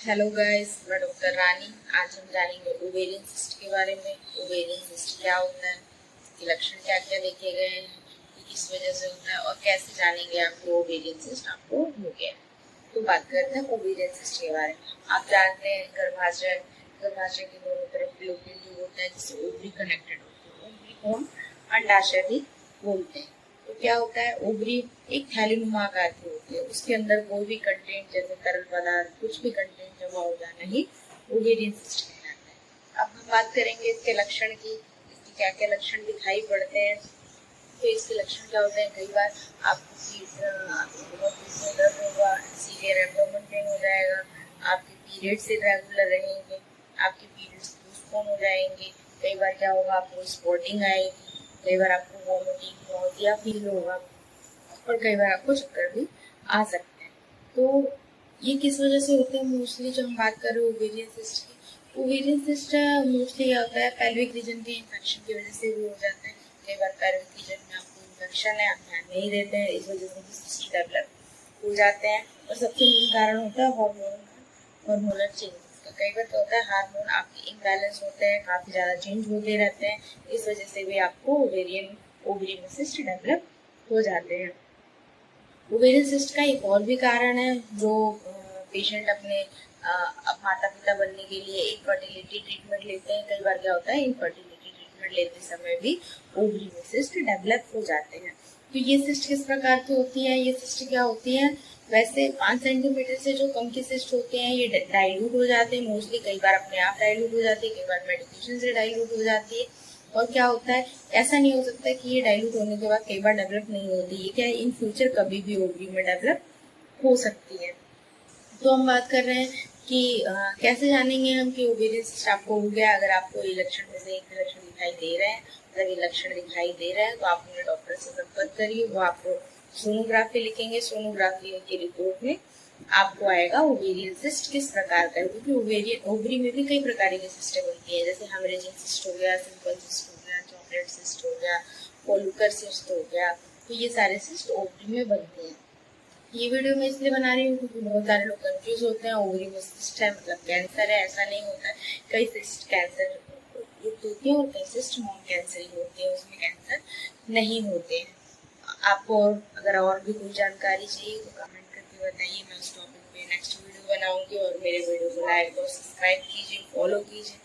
Hello guys, मैं doctor रानी। आज हम जानेंगे ओवेरियन सिस्ट के बारे में। ओवेरियन सिस्ट क्या होता है, इसके लक्षण क्या क्या देखे गए हैं, ये किस वजह से होता है और कैसे जानेंगे आपको ओवेरियन सिस्ट आपको हो गया है। तो बात करते हैं ओवेरियन सिस्ट के बारे में। आप जानते हैं गर्भाशय गर्भाशय के दोनों तरफ फ्लोपियन ट्यूब होता है जिससे ओवरी कनेक्टेड होती है। ओवरी को हम अंडाशय भी बोलते हैं। तो क्या होता है, ओवरी एक थैलीनुमा आकार की होती है, उसके अंदर कोई भी कंटेंट जैसे तरल पदार्थ कुछ भी कंटेंट जमा हो जाना ही ओवेरियन सिस्ट कहलाता है। अब हम बात करेंगे इसके लक्षण की, इसके क्या क्या लक्षण दिखाई पड़ते हैं। तो इसके लक्षण क्या होते हैं, कई बार आपको बहुत पेट में दर्द होगा, सीवियर एब्डोमेन पेन हो जाएगा, आपके पीरियड्स इरेगुलर रहेंगे, आपके पीरियड्स पोस्टपोन हो जाएंगे। कई बार क्या होगा, आपको स्पॉटिंग आएगी, कई बार आपको वॉमिटिंग नॉसिया फील होगा और कई बार आपको चक्कर भी आ सकते हैं। तो ये किस वजह से होते हैं, मोस्टली जो हम बात कर रहे हैं ओवेरियन सिस्ट की। ओवेरियन सिस्ट मोस्टली क्या होता है, पेल्विक रीजन के इन्फेक्शन की वजह से भी हो जाता है। कई बार पेल्विक रीजन में आपको इन्फेक्शन है, आप ध्यान नहीं देते हैं, इस वजह से भी सिस्ट डेवलप हो जाते हैं। और सबसे मेन कारण होता है हार्मोनल चेंजेस का। कई बार क्या होता है, हार्मोन आपके इम्बैलेंस होते हैं, काफी ज्यादा चेंज होते रहते हैं, इस वजह से भी आपको ओवरी में सिस्ट डेवलप हो जाते हैं। ओवेरियन सिस्ट का एक और भी कारण है जो पेशेंट अपने माता पिता बनने के लिए इनफर्टिलिटी ट्रीटमेंट लेते हैं। कई बार क्या होता है, इनफर्टिलिटी ट्रीटमेंट लेते समय भी ओवरी में सिस्ट डेवलप हो जाते हैं। तो ये सिस्ट किस प्रकार की होती है, ये सिस्ट क्या होती है, वैसे 5 सेंटीमीटर से जो कम के सिस्ट होते हैं ये डाइल्यूट हो जाते हैं मोस्टली। कई बार अपने आप डाइल्यूट हो जाती है, कई बार मेडिकेशन से डाइल्यूट हो जाती है। और क्या होता है, ऐसा नहीं हो सकता कि ये डाइल्यूट होने के बाद कई बार डेवलप नहीं होती, ये क्या है, इन फ्यूचर कभी भी ओवरी में डेवलप हो सकती है। तो हम बात कर रहे हैं कि कैसे जानेंगे हम कि ओवेरियन सिस्ट आपको हो गया। अगर आपको ये लक्षण में से एक लक्षण दिखाई दे रहे हैं, अगर ये लक्षण दिखाई दे रहे हैं तो आप अपने डॉक्टर से संपर्क करिए, वो आपको सोनोग्राफी लिखेंगे। सोनोग्राफी की रिपोर्ट में आपको आएगा ओवेरियन सिस्ट किस प्रकार का है, क्योंकि ओवरी में भी कई प्रकार की सिस्टें बनती है, जैसे हेमरेजिक सिस्ट हो गया, सिंपल सिस्ट हो गया, चॉकलेट सिस्ट हो गया, फोलिकुलर सिस्ट हो गया। तो ये सारे सिस्ट ओवरी में बनते हैं। ये वीडियो मैं इसलिए बना रही हूँ क्योंकि बहुत सारे लोग कंफ्यूज होते हैं, ओवरी में सिस्ट है मतलब कैंसर है, ऐसा नहीं होता है। कई सिस्ट कैंसर युक्त होती है और कई सिस्ट नॉन कैंसर होते हैं, उसमें कैंसर नहीं होते हैं। आपको अगर और भी कोई जानकारी चाहिए तो कमेंट करके बताइए, मैं उस टॉपिक पे नेक्स्ट वीडियो बनाऊंगी। और मेरे वीडियो को लाइक और सब्सक्राइब कीजिए, फॉलो कीजिए